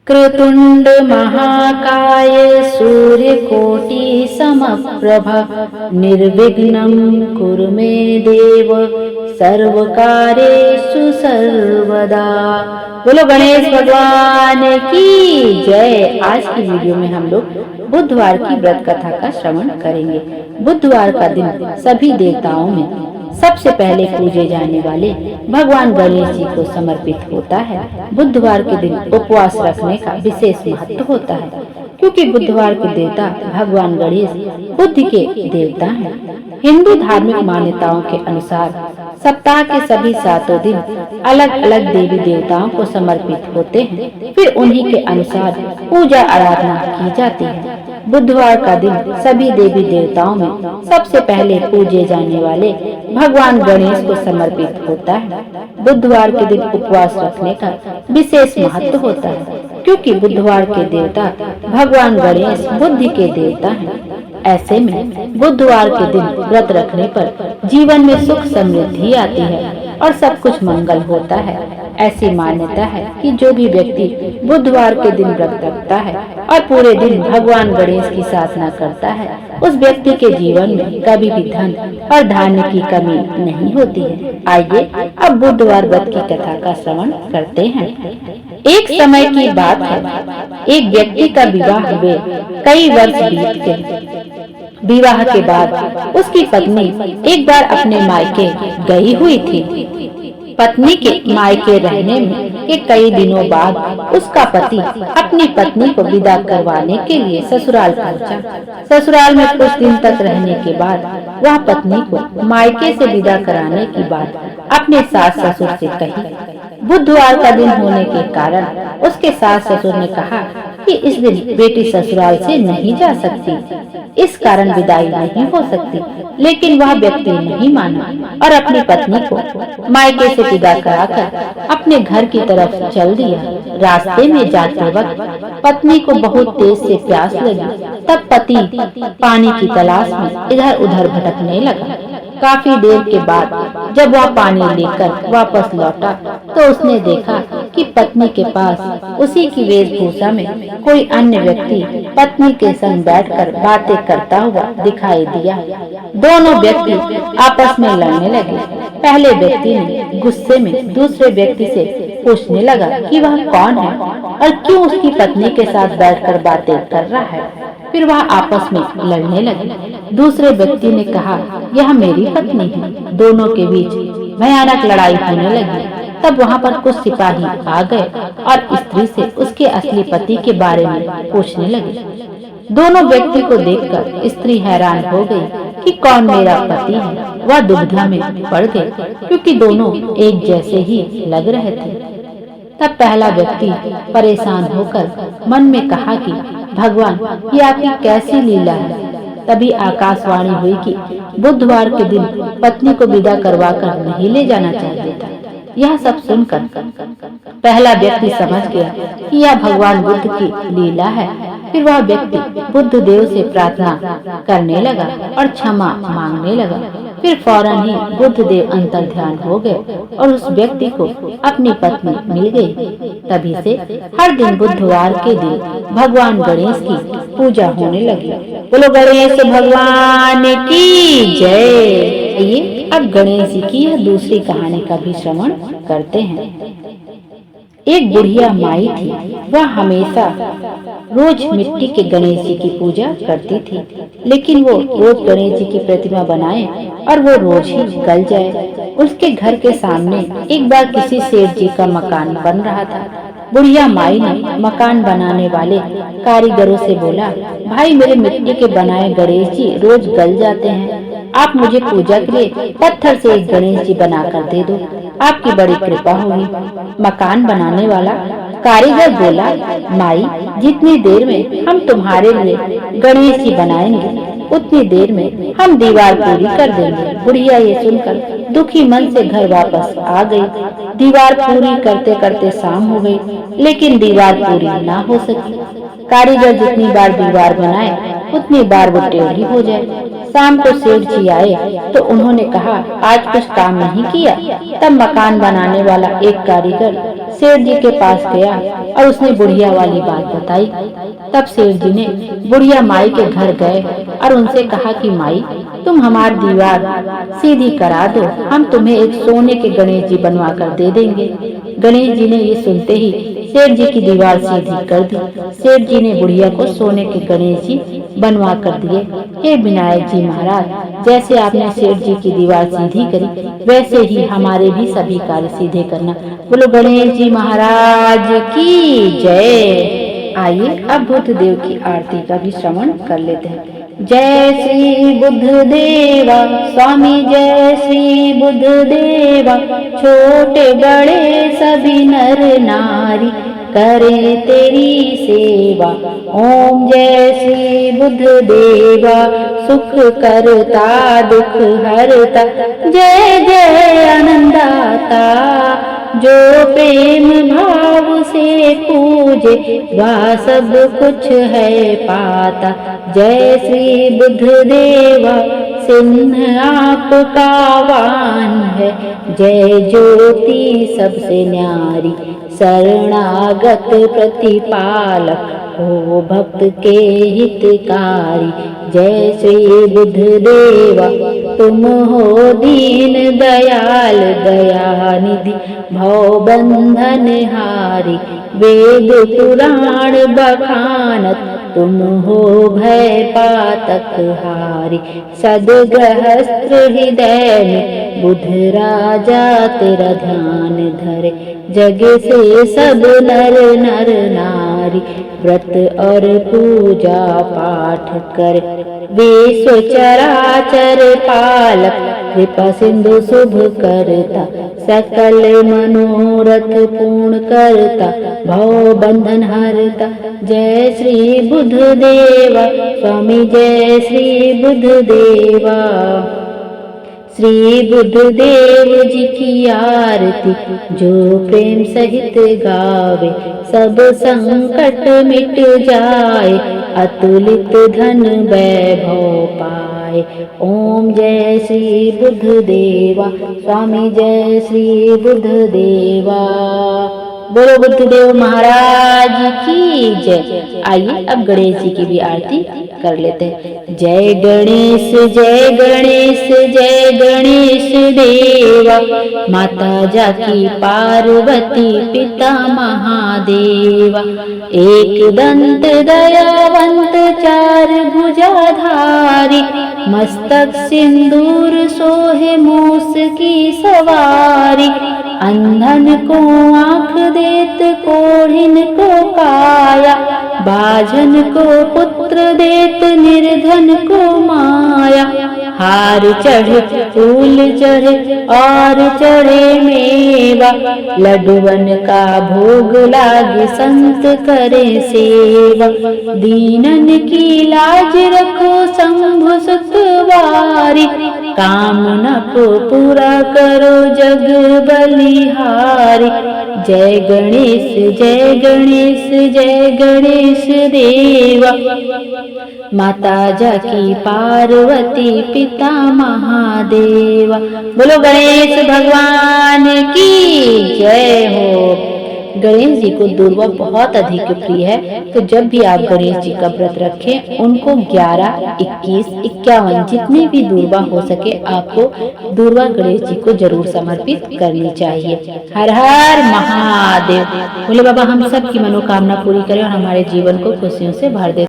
कृतुंड महाकाय सूर्यकोटि समप्रभ निर्विघ्नं कुरु मे देव सर्वकार्येषु सर्वदा। बोलो गणेश भगवान की जय। आज की वीडियो में हम लोग बुधवार की व्रत कथा का श्रवण करेंगे। बुधवार का दिन सभी देवताओं में सबसे पहले पूजे जाने वाले भगवान गणेश जी को समर्पित होता है। बुधवार के दिन उपवास रखने का विशेष महत्व होता है, क्योंकि बुधवार के देवता भगवान गणेश बुद्धि के देवता हैं। हिंदू धार्मिक मान्यताओं के अनुसार सप्ताह के सभी 7 दिन अलग अलग देवी देवताओं को समर्पित होते हैं, फिर उन्हीं के अनुसार पूजा आराधना की जाती है। बुधवार का दिन सभी देवी देवताओं में सबसे पहले पूजे जाने वाले भगवान गणेश को समर्पित होता है। बुधवार के दिन उपवास रखने का विशेष महत्व होता है, क्योंकि बुधवार के देवता भगवान गणेश बुद्धि के देवता हैं। ऐसे में बुधवार के दिन व्रत रखने पर जीवन में सुख समृद्धि आती है और सब कुछ मंगल होता है। ऐसी मान्यता है कि जो भी व्यक्ति बुधवार के दिन व्रत रखता है और पूरे दिन भगवान गणेश की साधना करता है, उस व्यक्ति के जीवन में कभी भी धन और धान्य की कमी नहीं होती है। आइए अब बुधवार व्रत की कथा का श्रवण करते हैं। एक समय की बात है, एक व्यक्ति का विवाह हुए कई वर्ष बीत गए। विवाह के बाद उसकी पत्नी एक बार अपने मायके गई हुई थी। पत्नी के मायके रहने में के कई दिनों बाद उसका पति अपनी पत्नी को विदा करवाने के लिए ससुराल पहुंचा। ससुराल में कुछ दिन तक रहने के बाद वह पत्नी को मायके से विदा कराने की बात अपने सास ससुर से कही। बुधवार का दिन होने के कारण उसके सास ससुर ने कहा कि इस दिन बेटी ससुराल से नहीं जा सकती, इस कारण विदाई नहीं हो सकती। लेकिन वह व्यक्ति नहीं माना और अपनी पत्नी को मायके से विदा कराकर अपने घर की तरफ चल दिया। रास्ते में जाते वक्त पत्नी को बहुत तेज से प्यास लगी। तब पति पानी की तलाश में इधर उधर भटकने लगा। काफी देर के बाद जब वह पानी लेकर वापस लौटा तो उसने देखा कि पत्नी के पास उसी की वेशभूषा में कोई अन्य व्यक्ति पत्नी के संग बैठकर बातें करता हुआ दिखाई दिया। दोनों व्यक्ति आपस में लड़ने लगे। पहले व्यक्ति ने गुस्से में दूसरे व्यक्ति से पूछने लगा कि वह कौन है और क्यों उसकी पत्नी के साथ बैठकर बातें कर रहा है। फिर वह आपस में लड़ने लगे। दूसरे व्यक्ति ने कहा, यह मेरी पत्नी है। दोनों के बीच भयानक लड़ाई होने लगी। तब वहाँ पर कुछ सिपाही आ गए और स्त्री से उसके असली पति के बारे में पूछने लगे। दोनों व्यक्ति को देखकर स्त्री हैरान हो गई कि कौन मेरा पति है। वह दुविधा में पड़ गई, क्योंकि दोनों एक जैसे ही लग रहे थे। तब पहला व्यक्ति परेशान होकर मन में कहा कि भगवान, ये आपकी कैसी लीला है। तभी आकाशवाणी हुई कि बुधवार के दिन पत्नी को विदा करवाकर नहीं ले जाना चाहिए था। यह सब सुनकर पहला व्यक्ति समझ गया कि यह भगवान बुद्ध की लीला है। फिर वह व्यक्ति बुद्ध देव से प्रार्थना करने लगा और क्षमा मांगने लगा। फिर फौरन ही बुद्ध देव अंतर ध्यान हो गए और उस व्यक्ति को अपनी पत्नी मिल गई। तभी से हर दिन बुधवार के दिन भगवान गणेश की पूजा होने लगी। बोलो गणेश भगवान की जय। ये अब गणेश जी की यह दूसरी कहानी का भी श्रवण करते हैं। एक बुढ़िया माई थी। वह हमेशा रोज मिट्टी के गणेश जी की पूजा करती थी, लेकिन वो रोज गणेश जी की प्रतिमा बनाए और वो रोज ही गल जाए। उसके घर के सामने एक बार किसी सेठ जी का मकान बन रहा था। बुढ़िया माई ने मकान बनाने वाले कारीगरों से बोला, भाई मेरे मिट्टी के बनाए गणेश जी रोज गल जाते हैं, आप मुझे पूजा के लिए पत्थर से एक गणेश जी बनाकर दे दो, आपकी बड़ी कृपा होगी। मकान बनाने वाला कारीगर बोला, माई जितनी देर में हम तुम्हारे लिए गणेश जी बनाएंगे उतनी देर में हम दीवार पूरी कर देंगे। बुढ़िया ये सुनकर दुखी मन से घर वापस आ गई। दीवार पूरी करते करते शाम हो गई, लेकिन दीवार पूरी ना हो सकी। कारीगर जितनी बार दीवार बनाए उतनी बार वो टेढ़ी हो जाए। शाम को सेठ जी आए तो उन्होंने कहा, आज कुछ काम नहीं किया। तब मकान बनाने वाला एक कारीगर सेठ जी के पास गया और उसने बुढ़िया वाली बात बताई। तब सेठ जी ने बुढ़िया माई के घर गए और उनसे कहा कि माई, तुम हमारी दीवार सीधी करा दो, हम तुम्हें एक सोने के गणेश जी बनवा कर दे देंगे। गणेश जी ने ये सुनते ही सेठ जी की दीवार सीधी कर दी। सेठ जी ने बुढ़िया को सोने के गणेश जी बनवा कर दिए। हे विनायक जी महाराज, जैसे आपने सेठ जी की दीवार सीधी करी, वैसे ही हमारे भी सभी कार्य सीधे करना। बोलो गणेश जी महाराज की जय। आइए अब बुद्ध देव की आरती का भी श्रवण कर लेते हैं। जय श्री बुद्ध देवा स्वामी, जय श्री बुद्ध देवा, छोटे बड़े सभी नर नारी करे तेरी सेवा। ओम जय श्री बुद्ध देवा, सुख करता दुख हरता, जय जय आनंदाता, जो प्रेम भाव से पूजे वह सब कुछ है पाता। जय श्री बुद्ध देवा, सिंह आपका वाहन है, जय ज्योति सबसे न्यारी, शरणागत प्रतिपालक हो भक्त के हितकारी। जय श्री बुद्ध देवा, तुम हो दीन दयाल दयानिधि, भव बंधन हारी, वेद पुराण बखानत, तुम हो भय पातक हारी। सदगृहस्थ हृदय में बुद्ध राजा तेरा ध्यान धरे, जग से सब नर नर नारी व्रत और पूजा पाठ कर। विश्व चराचर पालक कृपा सिंधु शुभ करता, सकल मनोरथ पूर्ण करता, भव बंधन हरता। जय श्री बुद्ध देवा स्वामी, जय श्री बुद्ध देवा। श्री बुद्ध देव जी की आरती जो प्रेम सहित गावे, सब संकट मिट जाए, अतुलित धन वैभव पाए। ओम जय श्री बुद्ध देवा स्वामी, जय श्री बुद्ध देवा। बोलो बुद्ध देव महाराज की जय। आइए अब गणेश जी की भी आरती कर लेते हैं। जय गणेश जय गणेश जय गणेश देवा, माता जाकी पार्वती पिता महादेवा। एक दंत दयावंत चार भुजाधारी, मस्तक सिंदूर सोहे मूस की सवारी। अंधन को आँख देत कोढ़िन को काया, बाझन को पुत्र देत निर्धन को माया। हार चढ़े फूल चढ़े और चढ़े मेवा, लड्डुवन का भोग लागे संत करे सेवा। दीनन की लाज रखो शंभु सतवारी, कामना को पूरा करो जग बलिहारी। जय गणेश जय गणेश जय गणेश देवा, माता जाकी पार्वती पिता महादेवा। बोलो गणेश भगवान की जय हो। गणेश जी को दूर्वा बहुत अधिक प्रिय है, तो जब भी आप गणेश जी का व्रत रखें, उनको 11, 21, 51 जितने भी दूर्वा हो सके आपको दूर्वा गणेश जी को जरूर समर्पित करनी चाहिए। हर हर महादेव। बोले बाबा हम सब की मनोकामना पूरी करें और हमारे जीवन को खुशियों से भर दे।